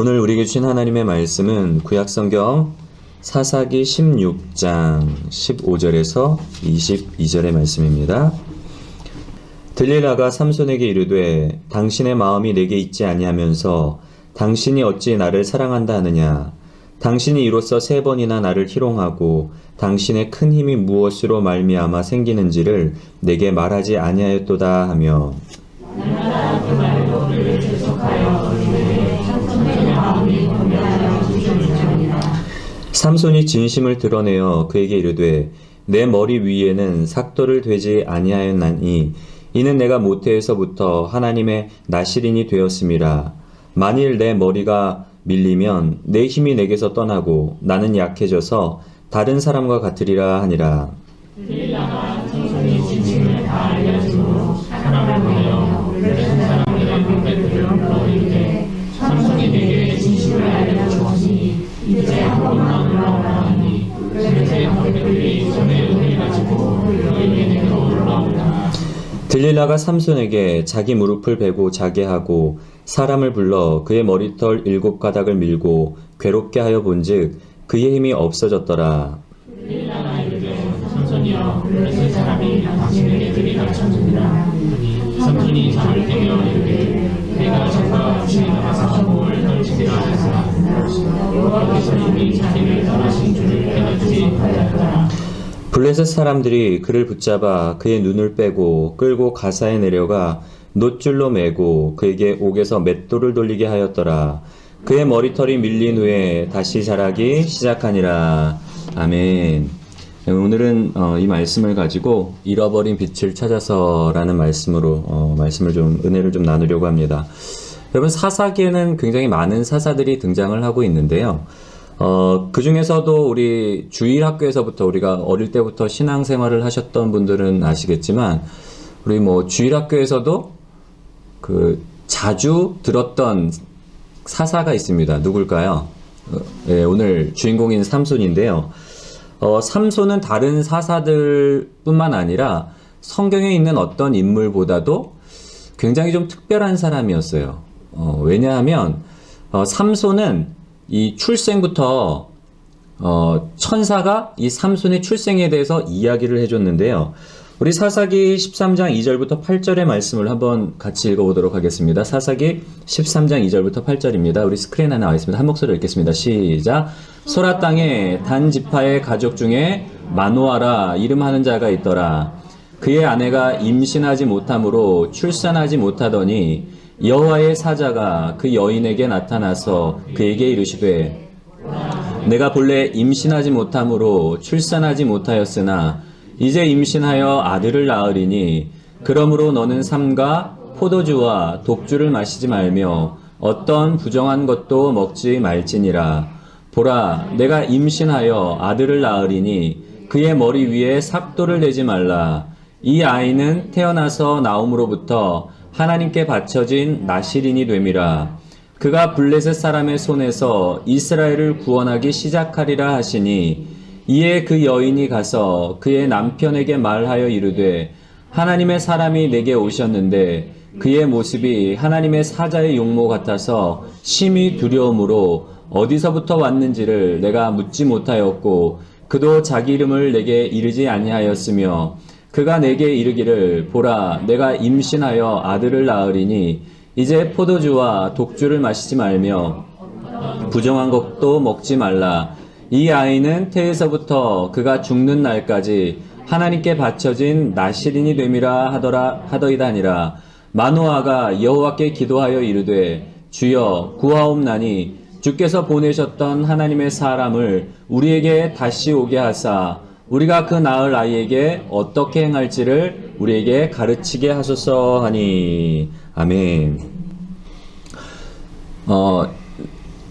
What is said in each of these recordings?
오늘 우리에게 주신 하나님의 말씀은 구약성경 사사기 16장 15절에서 22절의 말씀입니다. 들릴라가 삼손에게 이르되 당신의 마음이 내게 있지 아니하면서 당신이 어찌 나를 사랑한다 하느냐. 당신이 이로써 3번이나 나를 희롱하고 당신의 큰 힘이 무엇으로 말미암아 생기는지를 내게 말하지 아니하였도다 하며 삼손이 진심을 드러내어 그에게 이르되 내 머리 위에는 삭도를 되지 아니하였나니 이는 내가 모태에서부터 하나님의 나실인이 되었음이라. 만일 내 머리가 밀리면 내 힘이 내게서 떠나고 나는 약해져서 다른 사람과 같으리라 하니라. 들릴라가 삼손이 진심을 다 알려주고 사람을 보내어 그런 사람들의 방백들을 불러 이르되 삼손이 내게 진심을 알려주었으니 이제 한 번만 올라오라 하니 그새 방백들이 손에 은을 가지고 그에게 내려 올라오라. 들릴라가 삼손에게 자기 무릎을 베고 자게 하고 사람을 불러 그의 머리털 7가닥을 밀고 괴롭게 하여 본즉 그의 힘이 없어졌더라. 들릴라가 이르되 삼손이여 그새 사람이 당신에게 들이닥쳤느니라. 삼손이 잠을 깨며 이르되 내가 전과 같이 나가서 몸을 떨치리라 하사 여호와께서 이미 자기를 떠나신 줄을 깨닫지 못하였더라. 블레셋 사람들이 그를 붙잡아 그의 눈을 빼고 끌고 가사에 내려가 놋줄로 매고 그에게 옥에서 맷돌을 돌리게 하였더라. 그의 머리털이 밀린 후에 다시 자라기 시작하니라. 아멘. 오늘은 이 말씀을 가지고 잃어버린 빛을 찾아서라는 말씀으로 은혜를 좀 나누려고 합니다. 여러분, 사사기에는 굉장히 많은 사사들이 등장을 하고 있는데요. 그 중에서도 우리 주일학교에서부터 우리가 어릴 때부터 신앙생활을 하셨던 분들은 아시겠지만 우리 주일학교에서도 자주 들었던 사사가 있습니다. 누굴까요? 오늘 주인공인 삼손인데요. 삼손은 다른 사사들뿐만 아니라 성경에 있는 어떤 인물보다도 굉장히 좀 특별한 사람이었어요. 왜냐하면 삼손은 이 출생부터 천사가 이 삼손의 출생에 대해서 이야기를 해줬는데요. 우리 사사기 13장 2절부터 8절의 말씀을 한번 같이 읽어보도록 하겠습니다. 사사기 13장 2절부터 8절입니다. 우리 스크린에 나와 있습니다. 한 목소리로 읽겠습니다. 시작. 소라 땅에 단 지파의 가족 중에 마노아라 이름하는 자가 있더라. 그의 아내가 임신하지 못함으로 출산하지 못하더니 여호와의 사자가 그 여인에게 나타나서 그에게 이르시되 내가 본래 임신하지 못함으로 출산하지 못하였으나 이제 임신하여 아들을 낳으리니 그러므로 너는 삼가 포도주와 독주를 마시지 말며 어떤 부정한 것도 먹지 말지니라. 보라, 내가 임신하여 아들을 낳으리니 그의 머리 위에 삭도를 내지 말라. 이 아이는 태어나서 나옴으로부터 하나님께 바쳐진 나실인이 됨이라. 그가 블레셋 사람의 손에서 이스라엘을 구원하기 시작하리라 하시니 이에 그 여인이 가서 그의 남편에게 말하여 이르되 하나님의 사람이 내게 오셨는데 그의 모습이 하나님의 사자의 용모 같아서 심히 두려움으로 어디서부터 왔는지를 내가 묻지 못하였고 그도 자기 이름을 내게 이르지 아니하였으며 그가 내게 이르기를 보라, 내가 임신하여 아들을 낳으리니 이제 포도주와 독주를 마시지 말며 부정한 것도 먹지 말라. 이 아이는 태에서부터 그가 죽는 날까지 하나님께 바쳐진 나실인이 됨이라 하더이다니라. 마노아가 여호와께 기도하여 이르되 주여 구하옵나니 주께서 보내셨던 하나님의 사람을 우리에게 다시 오게 하사 우리가 그 낳을 아이에게 어떻게 행할지를 우리에게 가르치게 하소서 하니. 아멘.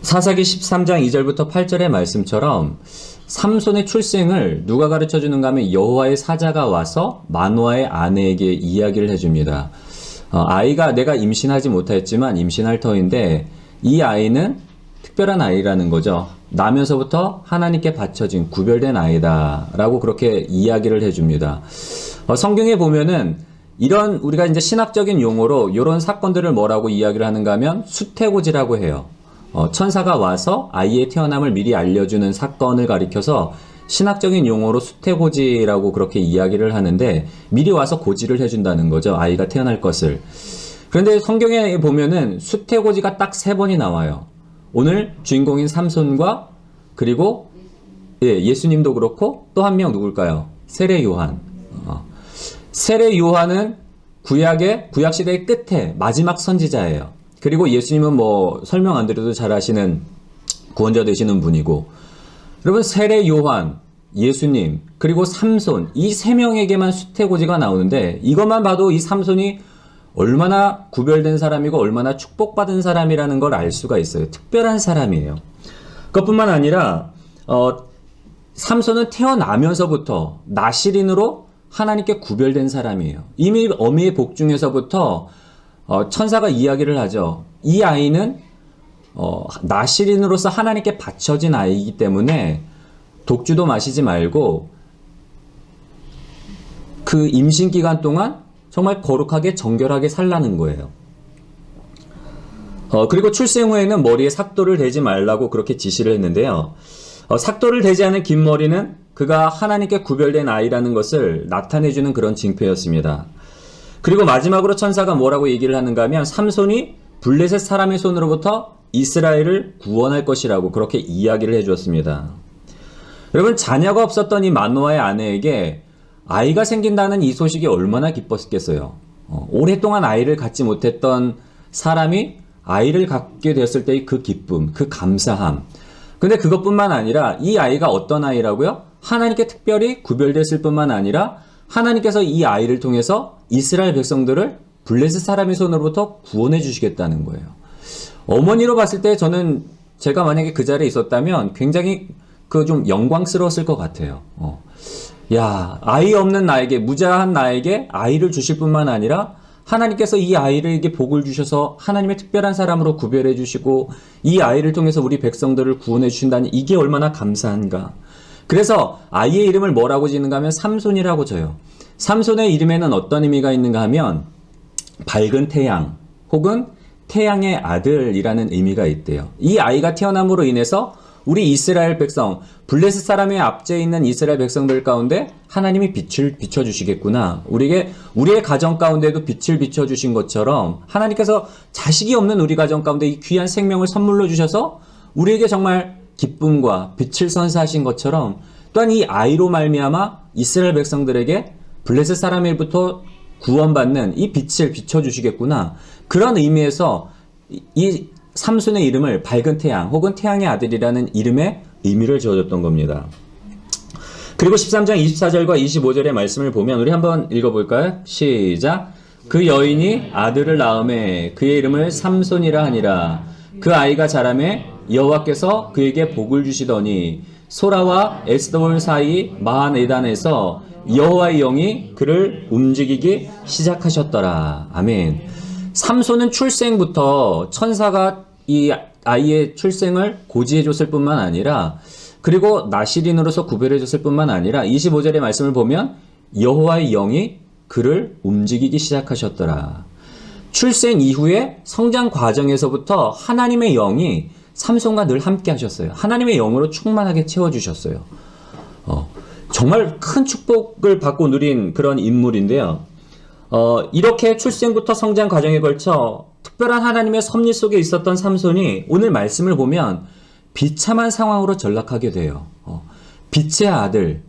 사사기 13장 2절부터 8절의 말씀처럼 삼손의 출생을 누가 가르쳐 주는가 하면 여호와의 사자가 와서 마노아의 아내에게 이야기를 해줍니다. 아이가 내가 임신하지 못했지만 임신할 터인데 이 아이는 특별한 아이라는 거죠. 나면서부터 하나님께 바쳐진 구별된 아이다 라고 그렇게 이야기를 해줍니다. 성경에 보면은 이런 우리가 이제 신학적인 용어로 이런 사건들을 뭐라고 이야기를 하는가 하면 수태고지라고 해요. 천사가 와서 아이의 태어남을 미리 알려주는 사건을 가리켜서 신학적인 용어로 수태고지라고 그렇게 이야기를 하는데 미리 와서 고지를 해준다는 거죠. 아이가 태어날 것을. 그런데 성경에 보면은 수태고지가 딱 3번이 나와요. 오늘 주인공인 삼손과 그리고 예수님도 그렇고 또 한 명 누굴까요? 세례 요한. 세례 요한은 구약 시대의 끝에 마지막 선지자예요. 그리고 예수님은 뭐 설명 안 드려도 잘 아시는 구원자 되시는 분이고, 여러분 세례 요한, 예수님, 그리고 삼손 이 3명에게만 수태고지가 나오는데 이것만 봐도 이 삼손이 얼마나 구별된 사람이고 얼마나 축복받은 사람이라는 걸 알 수가 있어요. 특별한 사람이에요. 그것뿐만 아니라 삼손은 태어나면서부터 나실인으로 하나님께 구별된 사람이에요. 이미 어미의 복 중에서부터 천사가 이야기를 하죠. 이 아이는 나실인으로서 하나님께 바쳐진 아이이기 때문에 독주도 마시지 말고 그 임신 기간 동안 정말 거룩하게 정결하게 살라는 거예요. 그리고 출생 후에는 머리에 삭도를 대지 말라고 그렇게 지시를 했는데요. 삭도를 대지 않은 긴 머리는 그가 하나님께 구별된 아이라는 것을 나타내주는 그런 징표였습니다. 그리고 마지막으로 천사가 뭐라고 얘기를 하는가 하면 삼손이 블레셋 사람의 손으로부터 이스라엘을 구원할 것이라고 그렇게 이야기를 해주었습니다. 여러분 자녀가 없었던 이 마노아의 아내에게 아이가 생긴다는 이 소식이 얼마나 기뻤겠어요. 오랫동안 아이를 갖지 못했던 사람이 아이를 갖게 되었을 때의 그 기쁨, 그 감사함. 근데 그것뿐만 아니라 이 아이가 어떤 아이라고요? 하나님께 특별히 구별됐을 뿐만 아니라 하나님께서 이 아이를 통해서 이스라엘 백성들을 블레셋 사람의 손으로부터 구원해 주시겠다는 거예요. 어머니로 봤을 때 저는 제가 만약에 그 자리에 있었다면 굉장히 좀 영광스러웠을 것 같아요. 야, 아이 없는 나에게, 무자한 나에게 아이를 주실 뿐만 아니라 하나님께서 이 아이에게 복을 주셔서 하나님의 특별한 사람으로 구별해 주시고 이 아이를 통해서 우리 백성들을 구원해 주신다니 이게 얼마나 감사한가. 그래서 아이의 이름을 뭐라고 지는가 하면 삼손이라고 져요. 삼손의 이름에는 어떤 의미가 있는가 하면 밝은 태양 혹은 태양의 아들이라는 의미가 있대요. 이 아이가 태어남으로 인해서 우리 이스라엘 백성, 블레셋 사람의 앞에 있는 이스라엘 백성들 가운데 하나님이 빛을 비춰주시겠구나. 우리의 가정 가운데도 빛을 비춰주신 것처럼 하나님께서 자식이 없는 우리 가정 가운데 이 귀한 생명을 선물로 주셔서 우리에게 정말 기쁨과 빛을 선사하신 것처럼 또한 이 아이로 말미암아 이스라엘 백성들에게 블레셋 사람으로부터 구원받는 이 빛을 비춰주시겠구나. 그런 의미에서 이 삼손의 이름을 밝은 태양 혹은 태양의 아들이라는 이름의 의미를 지어줬던 겁니다. 그리고 13장 24절과 25절의 말씀을 보면 우리 한번 읽어볼까요? 시작. 그 여인이 아들을 낳음에 그의 이름을 삼손이라 하니라. 그 아이가 자라매 여호와께서 그에게 복을 주시더니 소라와 에스더올 사이 마한에단에서 여호와의 영이 그를 움직이기 시작하셨더라. 아멘. 삼손은 출생부터 천사가 이 아이의 출생을 고지해 줬을 뿐만 아니라 그리고 나실인으로서 구별해 줬을 뿐만 아니라 25절의 말씀을 보면 여호와의 영이 그를 움직이기 시작하셨더라. 출생 이후에 성장 과정에서부터 하나님의 영이 삼손과 늘 함께 하셨어요. 하나님의 영으로 충만하게 채워주셨어요. 정말 큰 축복을 받고 누린 그런 인물인데요. 이렇게 출생부터 성장 과정에 걸쳐 특별한 하나님의 섭리 속에 있었던 삼손이 오늘 말씀을 보면 비참한 상황으로 전락하게 돼요. 빛의 아들,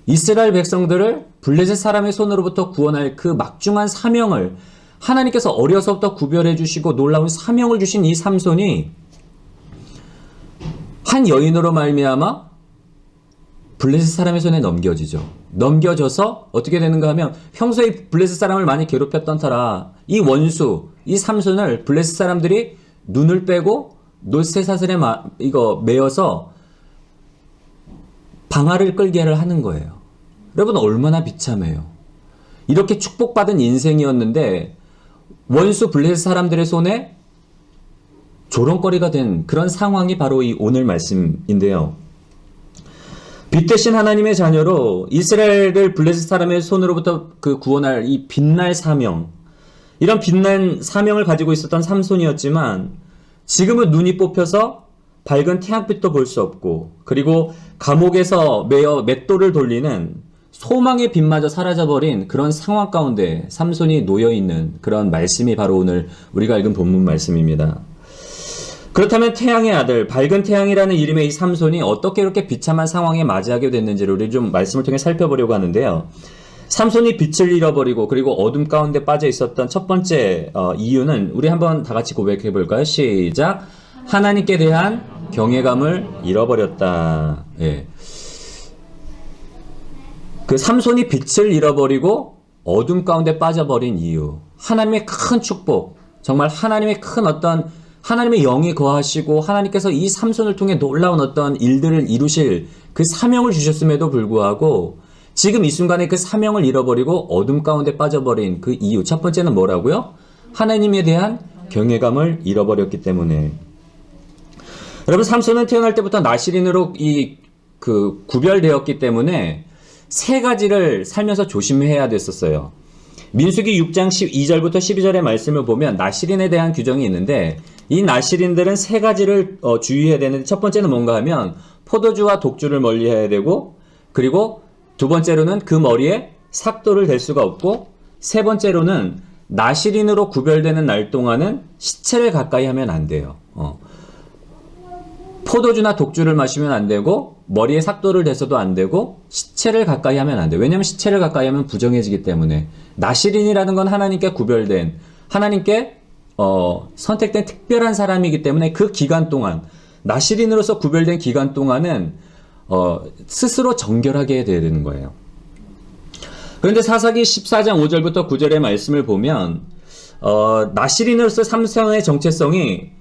이스라엘 백성들을 블레셋 사람의 손으로부터 구원할 그 막중한 사명을 하나님께서 어려서부터 구별해 주시고 놀라운 사명을 주신 이 삼손이 한 여인으로 말미암아 블레셋 사람의 손에 넘겨지죠. 넘겨져서 어떻게 되는가 하면 평소에 블레셋 사람을 많이 괴롭혔던 터라 이 원수, 이 삼손을 블레셋 사람들이 눈을 빼고 노쇠사슬에 매어서 방아를 끌게를 하는 거예요. 여러분 얼마나 비참해요. 이렇게 축복받은 인생이었는데 원수 블레셋 사람들의 손에 조롱거리가 된 그런 상황이 바로 이 오늘 말씀인데요. 빛 대신 하나님의 자녀로 이스라엘을 블레셋 사람의 손으로부터 구원할 이 빛날 사명, 이런 빛난 사명을 가지고 있었던 삼손이었지만 지금은 눈이 뽑혀서 밝은 태양빛도 볼 수 없고, 그리고 감옥에서 매여 맷돌을 돌리는 소망의 빛마저 사라져버린 그런 상황 가운데 삼손이 놓여있는 그런 말씀이 바로 오늘 우리가 읽은 본문 말씀입니다. 그렇다면 태양의 아들, 밝은 태양이라는 이름의 이 삼손이 어떻게 이렇게 비참한 상황에 맞이하게 됐는지를 우리 좀 말씀을 통해 살펴보려고 하는데요. 삼손이 빛을 잃어버리고 그리고 어둠 가운데 빠져 있었던 첫 번째 이유는 우리 한번 다 같이 고백해 볼까요? 시작. 하나님께 대한 경외감을 잃어버렸다. 예. 그 삼손이 빛을 잃어버리고 어둠 가운데 빠져버린 이유. 하나님의 큰 축복, 정말 하나님의 큰 어떤 하나님의 영이 거하시고 하나님께서 이 삼손을 통해 놀라운 어떤 일들을 이루실 그 사명을 주셨음에도 불구하고 지금 이 순간에 그 사명을 잃어버리고 어둠 가운데 빠져버린 그 이유. 첫 번째는 뭐라고요? 하나님에 대한 경외감을 잃어버렸기 때문에. 여러분, 삼손은 태어날 때부터 나실인으로 구별되었기 때문에 세 가지를 살면서 조심해야 됐었어요. 민수기 6장 12절부터 12절의 말씀을 보면 나실인에 대한 규정이 있는데 이 나실인들은 세 가지를 주의해야 되는데 첫 번째는 뭔가 하면 포도주와 독주를 멀리해야 되고, 그리고 두 번째로는 그 머리에 삭도를 댈 수가 없고, 세 번째로는 나실인으로 구별되는 날 동안은 시체를 가까이 하면 안 돼요. 포도주나 독주를 마시면 안 되고 머리에 삭도를 대서도 안 되고 시체를 가까이 하면 안 돼요. 왜냐하면 시체를 가까이 하면 부정해지기 때문에. 나실인이라는 건 하나님께 구별된, 하나님께 선택된 특별한 사람이기 때문에 그 기간 동안, 나실인으로서 구별된 기간 동안은 스스로 정결하게 돼야 되는 거예요. 그런데 사사기 14장 5절부터 9절의 말씀을 보면 나실인으로서 삼손의 정체성이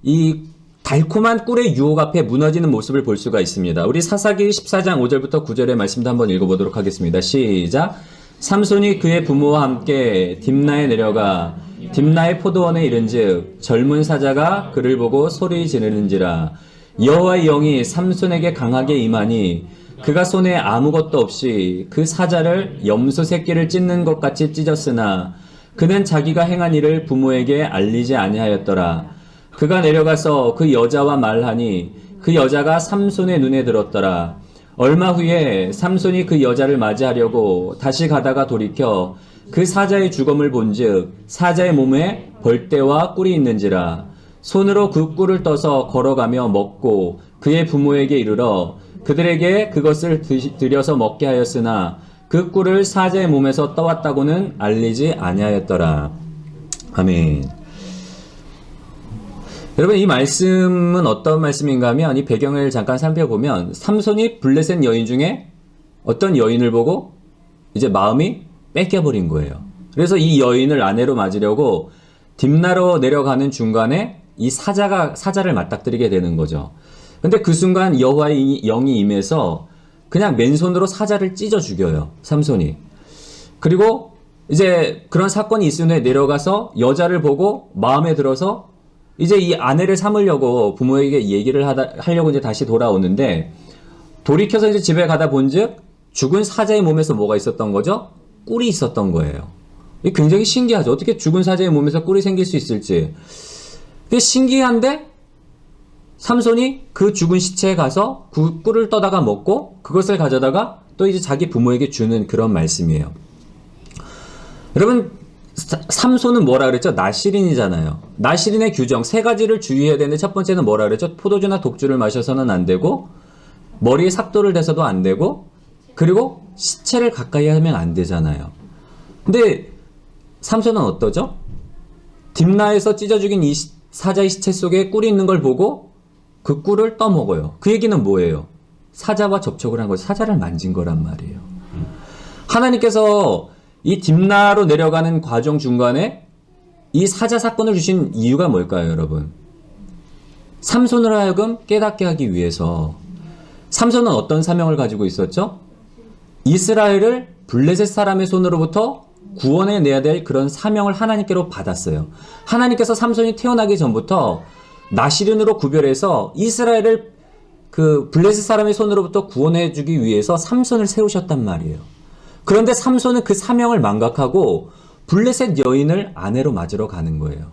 이 달콤한 꿀의 유혹 앞에 무너지는 모습을 볼 수가 있습니다. 우리 사사기 14장 5절부터 9절의 말씀도 한번 읽어보도록 하겠습니다. 시작. 삼손이 그의 부모와 함께 딥나에 내려가 딥나의 포도원에 이른즉 젊은 사자가 그를 보고 소리 지르는지라. 여호와의 영이 삼손에게 강하게 임하니 그가 손에 아무것도 없이 그 사자를 염소 새끼를 찢는 것 같이 찢었으나 그는 자기가 행한 일을 부모에게 알리지 아니하였더라. 그가 내려가서 그 여자와 말하니 그 여자가 삼손의 눈에 들었더라. 얼마 후에 삼손이 그 여자를 맞이하려고 다시 가다가 돌이켜 그 사자의 죽음을 본즉 사자의 몸에 벌떼와 꿀이 있는지라. 손으로 그 꿀을 떠서 걸어가며 먹고 그의 부모에게 이르러 그들에게 그것을 들여서 먹게 하였으나 그 꿀을 사자의 몸에서 떠왔다고는 알리지 아니하였더라. 아멘. 여러분, 이 말씀은 어떤 말씀인가 하면 이 배경을 잠깐 살펴보면 삼손이 블레셋 여인 중에 어떤 여인을 보고 이제 마음이 뺏겨버린 거예요. 그래서 이 여인을 아내로 맞으려고 딥나로 내려가는 중간에 이 사자를 맞닥뜨리게 되는 거죠. 근데 그 순간 여호와의 영이 임해서 그냥 맨손으로 사자를 찢어 죽여요, 삼손이. 그리고 이제 그런 사건이 있은 후에 내려가서 여자를 보고 마음에 들어서 이제 이 아내를 삼으려고 부모에게 얘기를 하려고 이제 다시 돌아오는데 돌이켜서 이제 집에 가다 본즉 죽은 사자의 몸에서 뭐가 있었던 거죠? 꿀이 있었던 거예요. 이게 굉장히 신기하죠. 어떻게 죽은 사자의 몸에서 꿀이 생길 수 있을지. 그게 신기한데 삼손이 그 죽은 시체에 가서 그 꿀을 떠다가 먹고 그것을 가져다가 또 이제 자기 부모에게 주는 그런 말씀이에요. 여러분, 삼손은 뭐라 그랬죠? 나실인이잖아요. 나실인의 규정 세 가지를 주의해야 되는데 첫 번째는 뭐라 그랬죠? 포도주나 독주를 마셔서는 안 되고 머리에 삭도를 대서도 안 되고 그리고 시체를 가까이 하면 안 되잖아요. 근데 삼손은 어떠죠? 딥나에서 찢어 죽인 이 사자의 시체 속에 꿀이 있는 걸 보고 그 꿀을 떠먹어요. 그 얘기는 뭐예요? 사자와 접촉을 한 거죠. 사자를 만진 거란 말이에요. 하나님께서 이 딥나로 내려가는 과정 중간에 이 사자 사건을 주신 이유가 뭘까요, 여러분? 삼손으로 하여금 깨닫게 하기 위해서. 삼손은 어떤 사명을 가지고 있었죠? 이스라엘을 블레셋 사람의 손으로부터 구원해내야 될 그런 사명을 하나님께로 받았어요. 하나님께서 삼손이 태어나기 전부터 나실인으로 구별해서 이스라엘을 그 블레셋 사람의 손으로부터 구원해주기 위해서 삼손을 세우셨단 말이에요. 그런데 삼손은 그 사명을 망각하고 블레셋 여인을 아내로 맞으러 가는 거예요.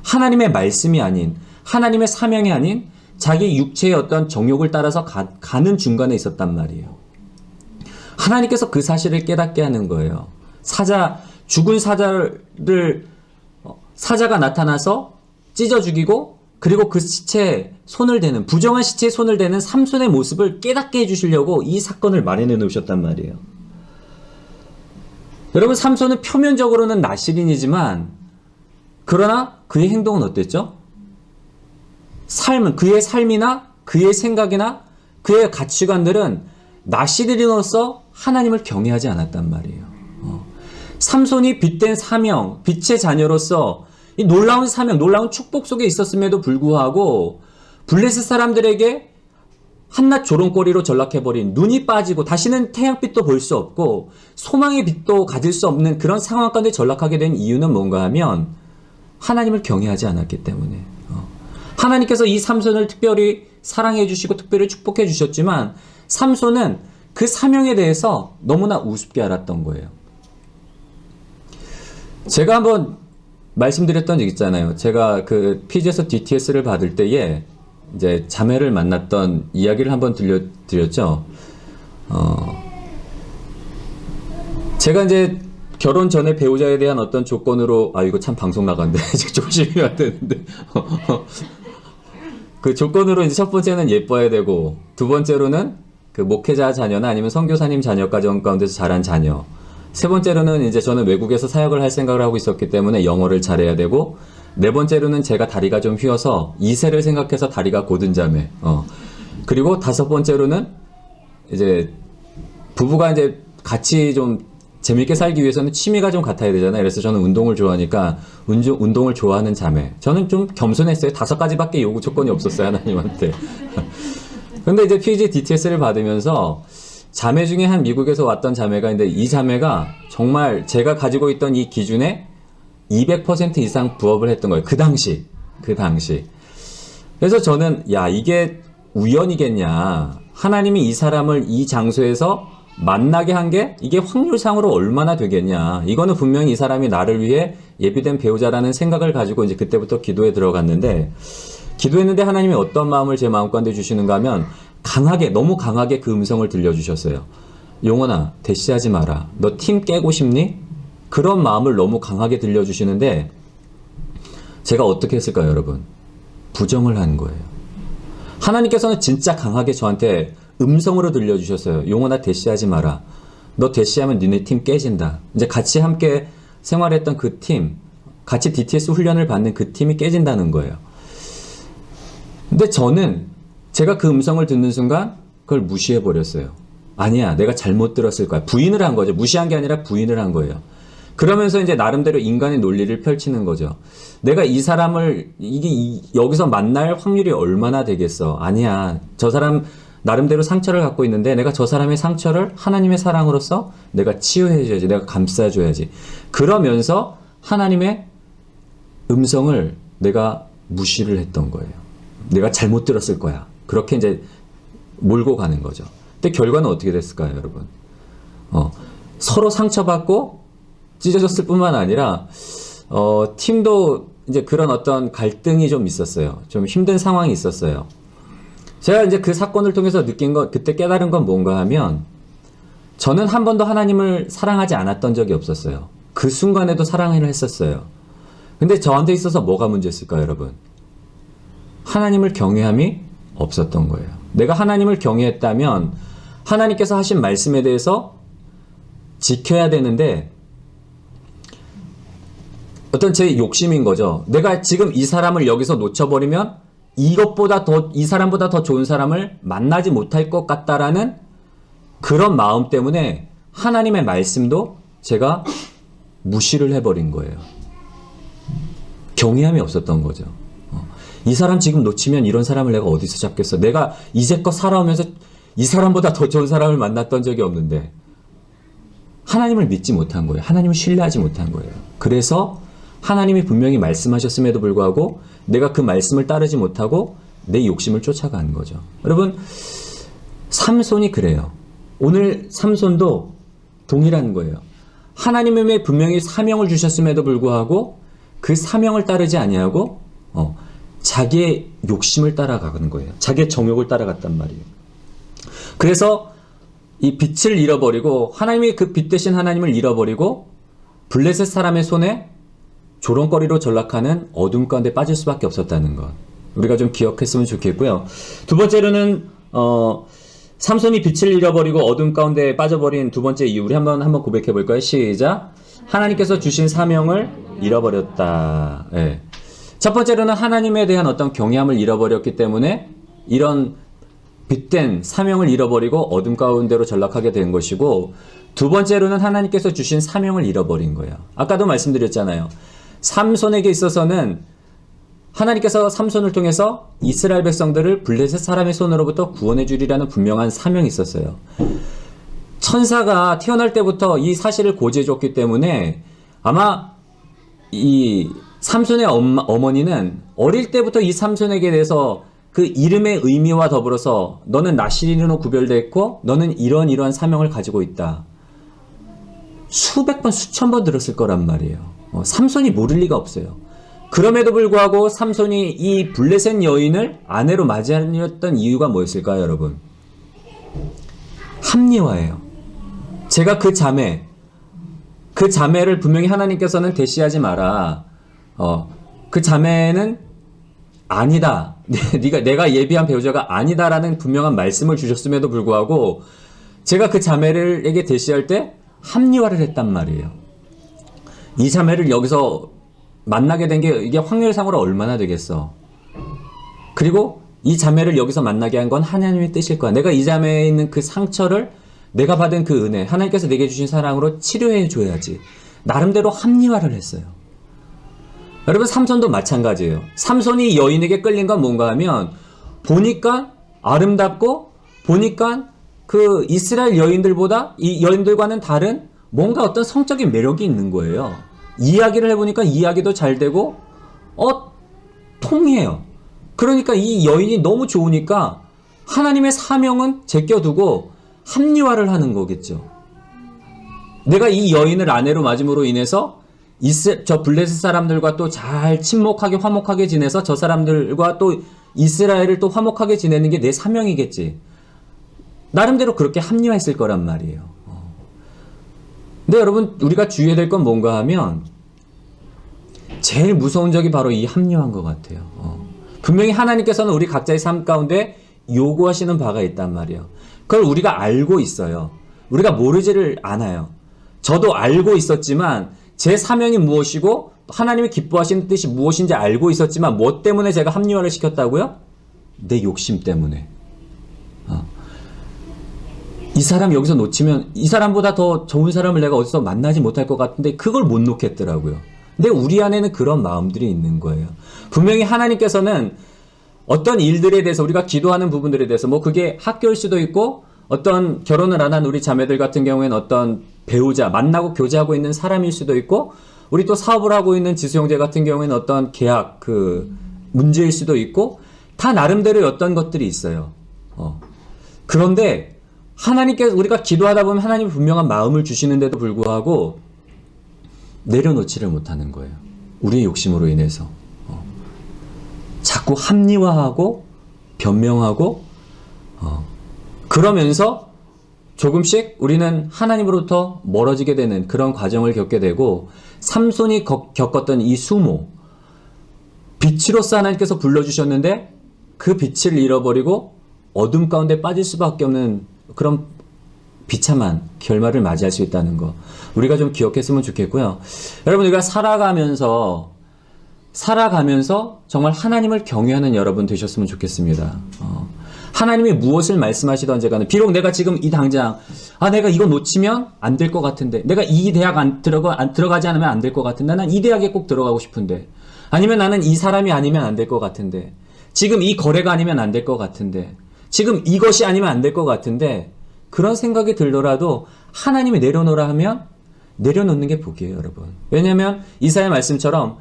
하나님의 말씀이 아닌 하나님의 사명이 아닌 자기 육체의 어떤 정욕을 따라서 가는 중간에 있었단 말이에요. 하나님께서 그 사실을 깨닫게 하는 거예요. 죽은 사자가 나타나서 찢어 죽이고, 그리고 그 시체에 손을 대는, 부정한 시체에 손을 대는 삼손의 모습을 깨닫게 해주시려고 이 사건을 마련해 놓으셨단 말이에요. 여러분, 삼손은 표면적으로는 나실인이지만, 그러나 그의 행동은 어땠죠? 그의 삶이나 그의 생각이나 그의 가치관들은 나실인으로서 하나님을 경외하지 않았단 말이에요. 삼손이 빛된 사명, 빛의 자녀로서 이 놀라운 사명, 놀라운 축복 속에 있었음에도 불구하고 블레셋 사람들에게 한낱 조롱거리로 전락해버린, 눈이 빠지고 다시는 태양빛도 볼 수 없고 소망의 빛도 가질 수 없는 그런 상황 가운데 전락하게 된 이유는 뭔가 하면 하나님을 경외하지 않았기 때문에. 하나님께서 이 삼손을 특별히 사랑해 주시고 특별히 축복해 주셨지만 삼손은 그 사명에 대해서 너무나 우습게 알았던 거예요. 제가 한번 말씀드렸던 적 있잖아요. 제가 그 PG에서 DTS를 받을 때에 이제 자매를 만났던 이야기를 한번 들려드렸죠. 제가 이제 결혼 전에 배우자에 대한 어떤 조건으로, 이거 참 방송 나간대. 조심해야 되는데. 그 조건으로 이제 첫 번째는 예뻐야 되고, 두 번째로는 그 목회자 자녀나 아니면 선교사님 자녀 가정 가운데서 자란 자녀, 세 번째로는 이제 저는 외국에서 사역을 할 생각을 하고 있었기 때문에 영어를 잘해야 되고, 네 번째로는 제가 다리가 좀 휘어서 2세를 생각해서 다리가 곧은 자매, 그리고 다섯 번째로는 이제 부부가 이제 같이 좀 재밌게 살기 위해서는 취미가 좀 같아야 되잖아요. 그래서 저는 운동을 좋아하니까 운동을 좋아하는 자매. 저는 좀 겸손했어요. 5가지밖에 요구 조건이 없었어요, 하나님한테. 근데 이제 PG DTS를 받으면서 자매 중에 한 미국에서 왔던 자매가 있는데, 이 자매가 정말 제가 가지고 있던 이 기준에 200% 이상 부합을 했던 거예요. 그 당시. 그래서 저는 이게 우연이겠냐. 하나님이 이 사람을 이 장소에서 만나게 한 게 이게 확률상으로 얼마나 되겠냐. 이거는 분명히 이 사람이 나를 위해 예비된 배우자라는 생각을 가지고 이제 그때부터 기도에 들어갔는데, 기도했는데 하나님이 어떤 마음을 제 마음 가운데 주시는가 하면 너무 강하게 그 음성을 들려주셨어요. 용원아, 대시하지 마라. 너 팀 깨고 싶니? 그런 마음을 너무 강하게 들려주시는데 제가 어떻게 했을까요, 여러분? 부정을 한 거예요. 하나님께서는 진짜 강하게 저한테 음성으로 들려주셨어요. 용원아, 대시하지 마라. 너 대시하면 니네 팀 깨진다. 이제 같이 함께 생활했던 그 팀, 같이 DTS 훈련을 받는 그 팀이 깨진다는 거예요. 근데 저는 제가 그 음성을 듣는 순간 그걸 무시해버렸어요. 아니야, 내가 잘못 들었을 거야. 부인을 한 거죠. 무시한 게 아니라 부인을 한 거예요. 그러면서 이제 나름대로 인간의 논리를 펼치는 거죠. 내가 이 사람을 여기서 만날 확률이 얼마나 되겠어. 아니야, 저 사람 나름대로 상처를 갖고 있는데 내가 저 사람의 상처를 하나님의 사랑으로서 내가 치유해줘야지, 내가 감싸줘야지. 그러면서 하나님의 음성을 내가 무시를 했던 거예요. 내가 잘못 들었을 거야. 그렇게 이제 몰고 가는 거죠. 근데 결과는 어떻게 됐을까요, 여러분? 서로 상처받고 찢어졌을 뿐만 아니라 팀도 이제 그런 어떤 갈등이 좀 있었어요. 좀 힘든 상황이 있었어요. 제가 이제 그 사건을 통해서 그때 깨달은 건 뭔가 하면, 저는 한 번도 하나님을 사랑하지 않았던 적이 없었어요. 그 순간에도 사랑을 했었어요. 근데 저한테 있어서 뭐가 문제였을까요, 여러분? 하나님을 경외함이 없었던 거예요. 내가 하나님을 경외했다면 하나님께서 하신 말씀에 대해서 지켜야 되는데, 어떤 제 욕심인 거죠. 내가 지금 이 사람을 여기서 놓쳐버리면 이 사람보다 더 좋은 사람을 만나지 못할 것 같다라는 그런 마음 때문에 하나님의 말씀도 제가 무시를 해버린 거예요. 경외함이 없었던 거죠. 이 사람 지금 놓치면 이런 사람을 내가 어디서 잡겠어. 내가 이제껏 살아오면서 이 사람보다 더 좋은 사람을 만났던 적이 없는데, 하나님을 믿지 못한 거예요. 하나님을 신뢰하지 못한 거예요. 그래서 하나님이 분명히 말씀하셨음에도 불구하고 내가 그 말씀을 따르지 못하고 내 욕심을 쫓아가는 거죠. 여러분, 삼손이 그래요. 오늘 삼손도 동일한 거예요. 하나님의 분명히 사명을 주셨음에도 불구하고 그 사명을 따르지 아니하고 자기의 욕심을 따라가는 거예요. 자기의 정욕을 따라갔단 말이에요. 그래서 이 빛을 잃어버리고 하나님이 그 빛 대신 하나님을 잃어버리고 블레셋 사람의 손에 조롱거리로 전락하는 어둠 가운데 빠질 수밖에 없었다는 것. 우리가 좀 기억했으면 좋겠고요. 두 번째로는 삼손이 빛을 잃어버리고 어둠 가운데 빠져버린 두 번째 이유, 우리 한번 고백해 볼까요? 시작. 하나님께서 주신 사명을 잃어버렸다. 예. 첫 번째로는 하나님에 대한 어떤 경외함을 잃어버렸기 때문에 이런 빛된 사명을 잃어버리고 어둠 가운데로 전락하게 된 것이고, 두 번째로는 하나님께서 주신 사명을 잃어버린 거예요. 아까도 말씀드렸잖아요. 삼손에게 있어서는 하나님께서 삼손을 통해서 이스라엘 백성들을 블레셋 사람의 손으로부터 구원해 주리라는 분명한 사명이 있었어요. 천사가 태어날 때부터 이 사실을 고지해 줬기 때문에 아마 이 삼손의 어머니는 어릴 때부터 이 삼손에게 대해서 그 이름의 의미와 더불어서 너는 나시린으로 구별됐고 너는 이러한 사명을 가지고 있다. 수백 번, 수천 번 들었을 거란 말이에요. 삼손이 모를 리가 없어요. 그럼에도 불구하고 삼손이 이 블레셋 여인을 아내로 맞이하였던 이유가 뭐였을까요, 여러분? 합리화예요. 제가 그 자매를 분명히 하나님께서는 대시하지 마라. 그 자매는 아니다. 내가 예비한 배우자가 아니다라는 분명한 말씀을 주셨음에도 불구하고 제가 그 자매를에게 대시할 때 합리화를 했단 말이에요. 이 자매를 여기서 만나게 된 게 이게 확률상으로 얼마나 되겠어. 그리고 이 자매를 여기서 만나게 한 건 하나님의 뜻일 거야. 내가 이 자매에 있는 그 상처를 내가 받은 그 은혜, 하나님께서 내게 주신 사랑으로 치료해 줘야지. 나름대로 합리화를 했어요. 여러분, 삼손도 마찬가지예요. 삼손이 여인에게 끌린 건 뭔가 하면 보니까 아름답고 보니까 그 이스라엘 여인들보다 이 여인들과는 다른 뭔가 어떤 성적인 매력이 있는 거예요. 이야기를 해보니까 이야기도 잘 되고 통해요. 그러니까 이 여인이 너무 좋으니까 하나님의 사명은 제껴두고 합리화를 하는 거겠죠. 내가 이 여인을 아내로 맞음으로 인해서 저 블레셋 사람들과 또 잘 친목하게 화목하게 지내서 저 사람들과 또 이스라엘을 또 화목하게 지내는 게 내 사명이겠지. 나름대로 그렇게 합리화했을 거란 말이에요. 근데 여러분, 우리가 주의해야 될 건 뭔가 하면 제일 무서운 적이 바로 이 합리화인 것 같아요. 분명히 하나님께서는 우리 각자의 삶 가운데 요구하시는 바가 있단 말이에요. 그걸 우리가 알고 있어요. 우리가 모르지를 않아요. 저도 알고 있었지만 제 사명이 무엇이고 하나님이 기뻐하시는 뜻이 무엇인지 알고 있었지만 뭐 때문에 제가 합리화를 시켰다고요? 내 욕심 때문에. 이 사람 여기서 놓치면 이 사람보다 더 좋은 사람을 내가 어디서 만나지 못할 것 같은데 그걸 못 놓겠더라고요. 근데 우리 안에는 그런 마음들이 있는 거예요. 분명히 하나님께서는 어떤 일들에 대해서 우리가 기도하는 부분들에 대해서 뭐 그게 학교일 수도 있고 어떤 결혼을 안 한 우리 자매들 같은 경우에는 어떤 배우자, 만나고 교제하고 있는 사람일 수도 있고 우리 또 사업을 하고 있는 지수 형제 같은 경우에는 어떤 계약 문제일 수도 있고 다 나름대로 어떤 것들이 있어요. 그런데 하나님께서 우리가 기도하다 보면 하나님이 분명한 마음을 주시는데도 불구하고 내려놓지를 못하는 거예요. 우리의 욕심으로 인해서. 자꾸 합리화하고 변명하고 그러면서 조금씩 우리는 하나님으로부터 멀어지게 되는 그런 과정을 겪게 되고 삼손이 겪었던 이 수모, 빛으로서 하나님께서 불러주셨는데 그 빛을 잃어버리고 어둠 가운데 빠질 수밖에 없는 그런 비참한 결말을 맞이할 수 있다는 거 우리가 좀 기억했으면 좋겠고요. 여러분, 우리가 살아가면서 정말 하나님을 경외하는 여러분 되셨으면 좋겠습니다. 하나님이 무엇을 말씀하시던지 간에 비록 내가 지금 이 당장 내가 이거 놓치면 안 될 것 같은데, 내가 이 대학 들어가지 않으면 안 될 것 같은데, 난 이 대학에 꼭 들어가고 싶은데, 아니면 나는 이 사람이 아니면 안 될 것 같은데, 지금 이 거래가 아니면 안 될 것 같은데, 지금 이것이 아니면 안 될 것 같은데, 그런 생각이 들더라도 하나님이 내려놓으라 하면 내려놓는 게 복이에요, 여러분. 왜냐하면 이사야 말씀처럼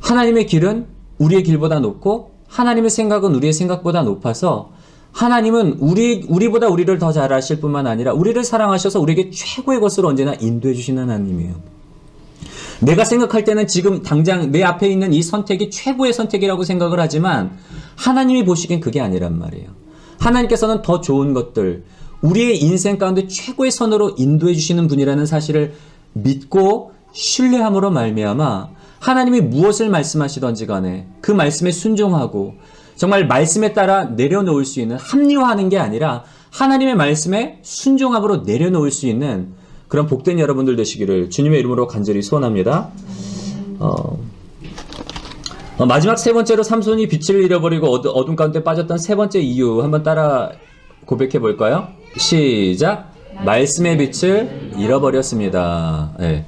하나님의 길은 우리의 길보다 높고 하나님의 생각은 우리의 생각보다 높아서 하나님은 우리보다 우리를 더 잘 아실 뿐만 아니라 우리를 사랑하셔서 우리에게 최고의 것을 언제나 인도해 주시는 하나님이에요. 내가 생각할 때는 지금 당장 내 앞에 있는 이 선택이 최고의 선택이라고 생각을 하지만 하나님이 보시기엔 그게 아니란 말이에요. 하나님께서는 더 좋은 것들, 우리의 인생 가운데 최고의 선으로 인도해 주시는 분이라는 사실을 믿고 신뢰함으로 말미암아 하나님이 무엇을 말씀하시던지 간에 그 말씀에 순종하고 정말 말씀에 따라 내려놓을 수 있는, 합리화하는 게 아니라 하나님의 말씀에 순종함으로 내려놓을 수 있는 그런 복된 여러분들 되시기를 주님의 이름으로 간절히 소원합니다. 마지막 세 번째로 삼손이 빛을 잃어버리고 어둠 가운데 빠졌던 세 번째 이유 한번 따라 고백해 볼까요? 시작. 말씀의 빛을 잃어버렸습니다. 네.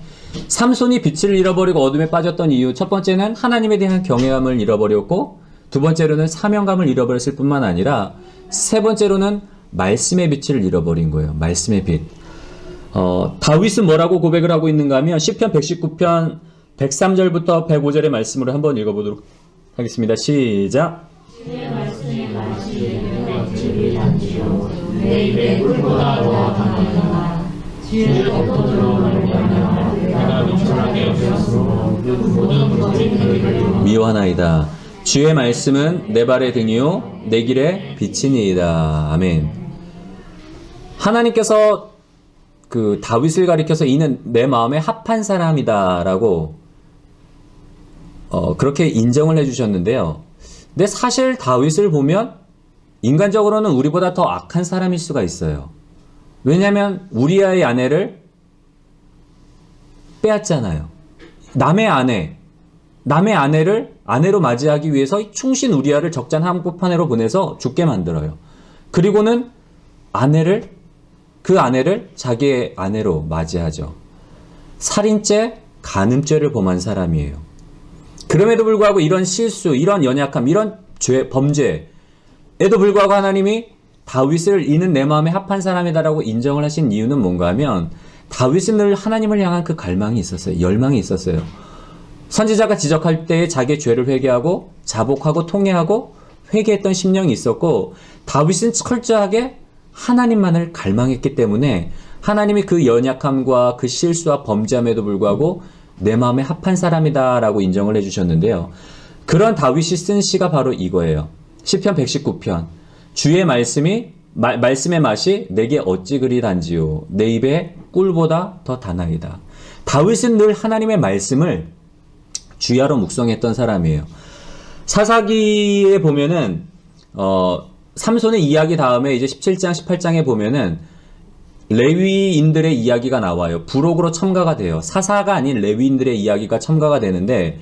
삼손이 빛을 잃어버리고 어둠에 빠졌던 이유, 첫 번째는 하나님에 대한 경외함을 잃어버렸고, 두 번째로는 사명감을 잃어버렸을 뿐만 아니라 세 번째로는 말씀의 빛을 잃어버린 거예요. 말씀의 빛. 다윗은 뭐라고 고백을 하고 있는가 하면 시편 119편 103절부터 105절의 말씀으로 한번 읽어보도록 하겠습니다. 시작. 주의 말씀이 마치 빛을 단지요 내 입에 꿀보다 더 담아있다. 주의 겉으로 말미암아 내가 미천하게 여겼으므로 모든 물질이 되기를 미워하나이다. 주의 말씀은 내 발의 등이요 내 길의 빛이니이다. 아멘. 하나님께서 그 다윗을 가리켜서 이는 내 마음에 합한 사람이다라고 그렇게 인정을 해주셨는데요. 근데 사실 다윗을 보면 인간적으로는 우리보다 더 악한 사람일 수가 있어요. 왜냐하면 우리아의 아내를 빼앗잖아요. 남의 아내를 아내로 맞이하기 위해서 충신 우리아를 적장 한복판으로 보내서 죽게 만들어요. 그리고는 그 아내를 자기의 아내로 맞이하죠. 살인죄, 간음죄를 범한 사람이에요. 그럼에도 불구하고 이런 실수, 이런 연약함, 이런 범죄에도 불구하고 하나님이 다윗을 이는 내 마음에 합한 사람이다라고 인정을 하신 이유는 뭔가 하면 다윗은 늘 하나님을 향한 그 갈망이 있었어요. 열망이 있었어요. 선지자가 지적할 때에 자기의 죄를 회개하고 자복하고 통회하고 회개했던 심령이 있었고, 다윗은 철저하게 하나님만을 갈망했기 때문에 하나님이 그 연약함과 그 실수와 범죄함에도 불구하고 내 마음에 합한 사람이다라고 인정을 해주셨는데요. 그런 다윗이 쓴 시가 바로 이거예요. 시편 119편. 주의 말씀의 맛이 내게 어찌 그리 단지요 내 입에 꿀보다 더 다나이다. 다윗은 늘 하나님의 말씀을 주야로 묵상했던 사람이에요. 사사기에 보면은 삼손의 이야기 다음에 이제 17장, 18장에 보면은 레위인들의 이야기가 나와요. 부록으로 첨가가 돼요. 사사가 아닌 레위인들의 이야기가 첨가가 되는데,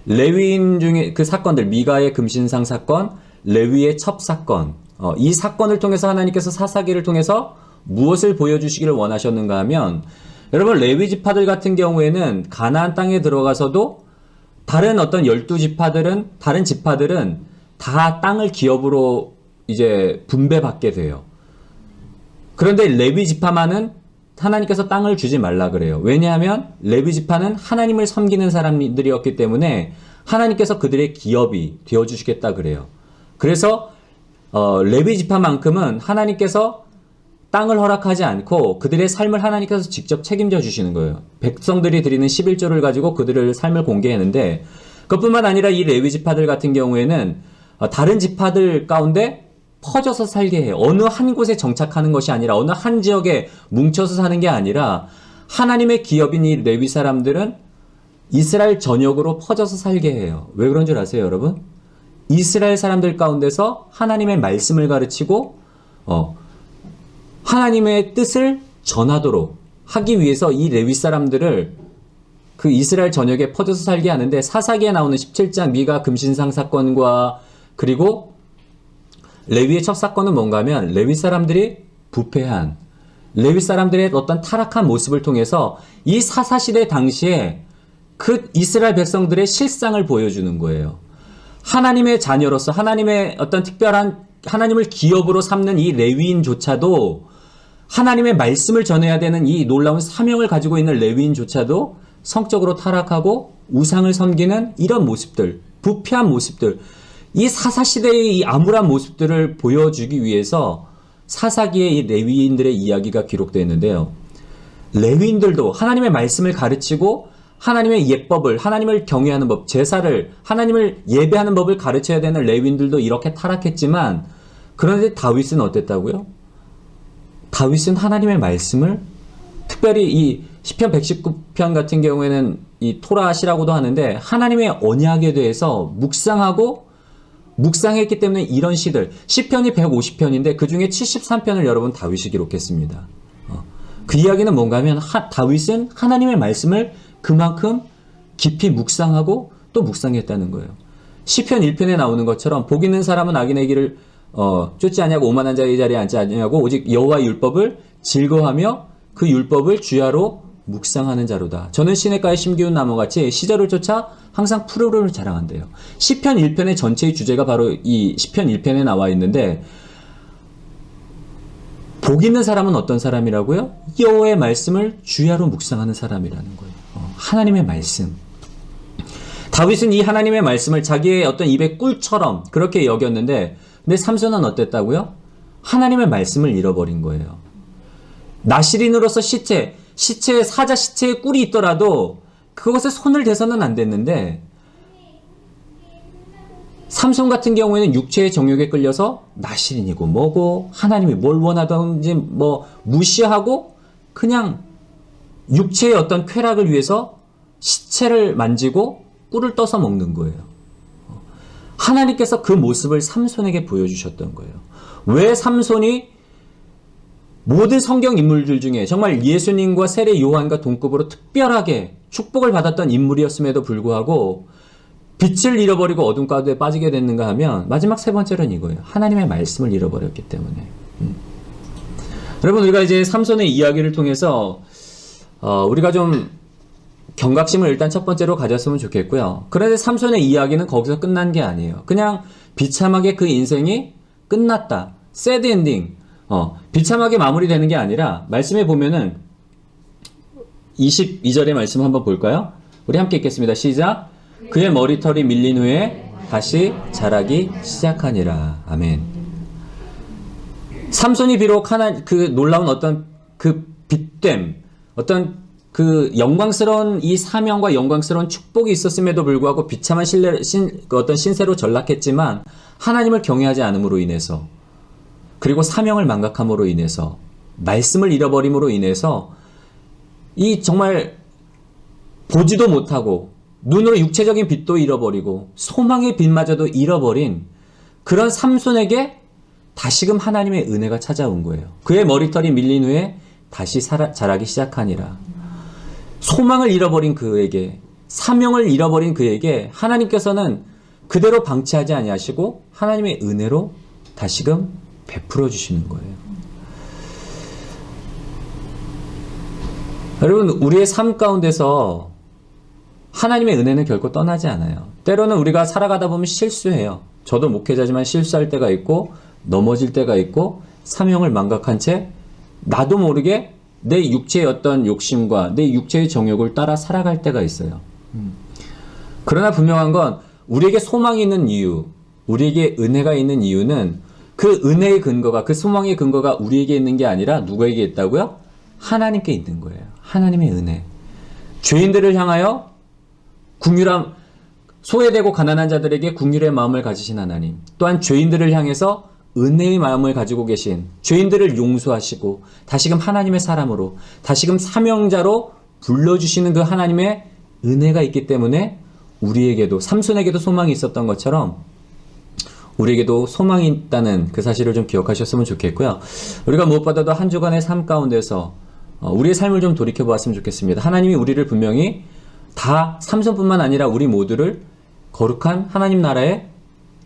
레위인 중에 그 사건들, 미가의 금신상 사건, 레위의 첩 사건, 이 사건을 통해서 하나님께서 사사기를 통해서 무엇을 보여주시기를 원하셨는가 하면, 여러분 레위 지파들 같은 경우에는 가나안 땅에 들어가서도 다른 어떤 12지파들은, 다른 지파들은 다 땅을 기업으로 이제 분배받게 돼요. 그런데 레위 지파만은 하나님께서 땅을 주지 말라 그래요. 왜냐하면 레위 지파는 하나님을 섬기는 사람들이었기 때문에 하나님께서 그들의 기업이 되어주시겠다 그래요. 그래서 레위 지파만큼은 하나님께서 땅을 허락하지 않고 그들의 삶을 하나님께서 직접 책임져 주시는 거예요. 백성들이 드리는 11조를 가지고 그들의 삶을 공개했는데, 그것뿐만 아니라 이 레위 지파들 같은 경우에는 다른 지파들 가운데 퍼져서 살게 해요. 어느 한 곳에 정착하는 것이 아니라, 어느 한 지역에 뭉쳐서 사는 게 아니라, 하나님의 기업인 이 레위 사람들은 이스라엘 전역으로 퍼져서 살게 해요. 왜 그런 줄 아세요, 여러분? 이스라엘 사람들 가운데서 하나님의 말씀을 가르치고 하나님의 뜻을 전하도록 하기 위해서 이 레위 사람들을 그 이스라엘 전역에 퍼져서 살게 하는데, 사사기에 나오는 17장 미가 금신상 사건과 그리고 레위의 첫 사건은 뭔가 하면, 레위 사람들이 부패한, 레위 사람들의 어떤 타락한 모습을 통해서 이 사사시대 당시에 그 이스라엘 백성들의 실상을 보여주는 거예요. 하나님의 자녀로서 하나님의 어떤 특별한, 하나님을 기업으로 삼는 이 레위인조차도, 하나님의 말씀을 전해야 되는 이 놀라운 사명을 가지고 있는 레위인조차도 성적으로 타락하고 우상을 섬기는 이런 모습들, 부패한 모습들, 이 사사시대의 이 암울한 모습들을 보여주기 위해서 사사기에 이 레위인들의 이야기가 기록되어 있는데요. 레위인들도 하나님의 말씀을 가르치고 하나님의 예법을, 하나님을 경외하는 법, 제사를, 하나님을 예배하는 법을 가르쳐야 되는 레위인들도 이렇게 타락했지만, 그런데 다윗은 어땠다고요? 다윗은 하나님의 말씀을, 특별히 이 시편 119편 같은 경우에는 이 토라시라고도 하는데, 하나님의 언약에 대해서 묵상했기 때문에 이런 시들, 시편이 150편인데 그 중에 73편을 여러분 다윗이 기록했습니다. 그 이야기는 뭔가 하면 다윗은 하나님의 말씀을 그만큼 깊이 묵상하고 또 묵상했다는 거예요. 시편 1편에 나오는 것처럼 복 있는 사람은 악인의 길을 쫓지 아니하고 오만한 자의 자리에 앉지 아니하고 오직 여호와의 율법을 즐거워하며 그 율법을 주야로 묵상하는 자로다. 저는 시냇가에 심기운 나무같이 시절을 쫓아 항상 푸르름을 자랑한대요. 시편 1편의 전체의 주제가 바로 이 시편 1편에 나와 있는데, 복 있는 사람은 어떤 사람이라고요? 여호와의 말씀을 주야로 묵상하는 사람이라는 거예요. 하나님의 말씀. 다윗은 이 하나님의 말씀을 자기의 어떤 입의 꿀처럼 그렇게 여겼는데, 근데 삼손은 어땠다고요? 하나님의 말씀을 잃어버린 거예요. 나실인으로서 사자 시체에 꿀이 있더라도 그것에 손을 대서는 안 됐는데, 삼손 같은 경우에는 육체의 정욕에 끌려서 나실인이고 뭐고 하나님이 뭘 원하든지 뭐 무시하고 그냥 육체의 어떤 쾌락을 위해서 시체를 만지고 꿀을 떠서 먹는 거예요. 하나님께서 그 모습을 삼손에게 보여주셨던 거예요. 왜 삼손이 모든 성경 인물들 중에 정말 예수님과 세례 요한과 동급으로 특별하게 축복을 받았던 인물이었음에도 불구하고 빛을 잃어버리고 어둠 가운데 빠지게 됐는가 하면 마지막 세 번째는 이거예요. 하나님의 말씀을 잃어버렸기 때문에. 여러분, 우리가 이제 삼손의 이야기를 통해서 우리가 좀 경각심을 일단 첫 번째로 가졌으면 좋겠고요. 그런데 삼손의 이야기는 거기서 끝난 게 아니에요. 그냥 비참하게 그 인생이 끝났다. 새드 엔딩. 비참하게 마무리되는 게 아니라 말씀에 보면은 22절의 말씀 한번 볼까요? 우리 함께 읽겠습니다. 시작. 그의 머리털이 밀린 후에 다시 자라기 시작하니라. 아멘. 삼손이 비록 그 놀라운 어떤 그 빛됨, 어떤 그 영광스러운 이 사명과 영광스러운 축복이 있었음에도 불구하고 비참한 어떤 신세로 전락했지만, 하나님을 경외하지 않음으로 인해서, 그리고 사명을 망각함으로 인해서, 말씀을 잃어버림으로 인해서 이 정말 보지도 못하고 눈으로 육체적인 빛도 잃어버리고 소망의 빛마저도 잃어버린 그런 삼손에게 다시금 하나님의 은혜가 찾아온 거예요. 그의 머리털이 밀린 후에 다시 자라기 시작하니라. 소망을 잃어버린 그에게, 사명을 잃어버린 그에게 하나님께서는 그대로 방치하지 아니하시고 하나님의 은혜로 다시금 베풀어 주시는 거예요. 여러분, 우리의 삶 가운데서 하나님의 은혜는 결코 떠나지 않아요. 때로는 우리가 살아가다 보면 실수해요. 저도 목회자지만 실수할 때가 있고 넘어질 때가 있고 사명을 망각한 채 나도 모르게 내 육체의 어떤 욕심과 내 육체의 정욕을 따라 살아갈 때가 있어요. 그러나 분명한 건 우리에게 소망이 있는 이유, 우리에게 은혜가 있는 이유는 그 은혜의 근거가, 그 소망의 근거가 우리에게 있는 게 아니라 누구에게 있다고요? 하나님께 있는 거예요. 하나님의 은혜. 죄인들을 향하여 긍휼함, 소외되고 가난한 자들에게 긍휼의 마음을 가지신 하나님, 또한 죄인들을 향해서 은혜의 마음을 가지고 계신, 죄인들을 용서하시고 다시금 하나님의 사람으로, 다시금 사명자로 불러주시는 그 하나님의 은혜가 있기 때문에 우리에게도, 삼손에게도 소망이 있었던 것처럼 우리에게도 소망이 있다는 그 사실을 좀 기억하셨으면 좋겠고요. 우리가 무엇보다도 한 주간의 삶 가운데서 우리의 삶을 좀 돌이켜보았으면 좋겠습니다. 하나님이 우리를 분명히 다 삼손뿐만 아니라 우리 모두를 거룩한 하나님 나라의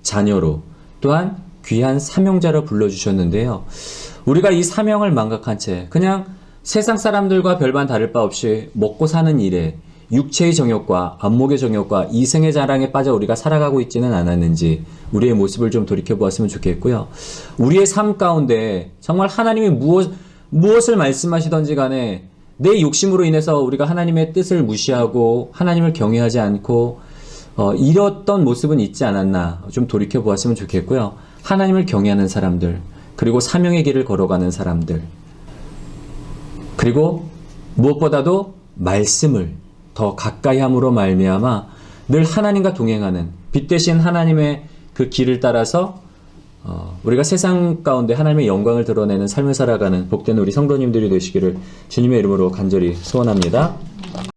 자녀로, 또한 귀한 사명자로 불러주셨는데요. 우리가 이 사명을 망각한 채 그냥 세상 사람들과 별반 다를 바 없이 먹고 사는 일에 육체의 정욕과 안목의 정욕과 이생의 자랑에 빠져 우리가 살아가고 있지는 않았는지 우리의 모습을 좀 돌이켜보았으면 좋겠고요. 우리의 삶 가운데 정말 하나님이 무엇을 말씀하시던지 간에 내 욕심으로 인해서 우리가 하나님의 뜻을 무시하고 하나님을 경외하지 않고 이랬던 모습은 있지 않았나 좀 돌이켜보았으면 좋겠고요. 하나님을 경외하는 사람들, 그리고 사명의 길을 걸어가는 사람들, 그리고 무엇보다도 말씀을 더 가까이 함으로 말미암아 늘 하나님과 동행하는 빛 대신 하나님의 그 길을 따라서 우리가 세상 가운데 하나님의 영광을 드러내는 삶을 살아가는 복된 우리 성도님들이 되시기를 주님의 이름으로 간절히 소원합니다.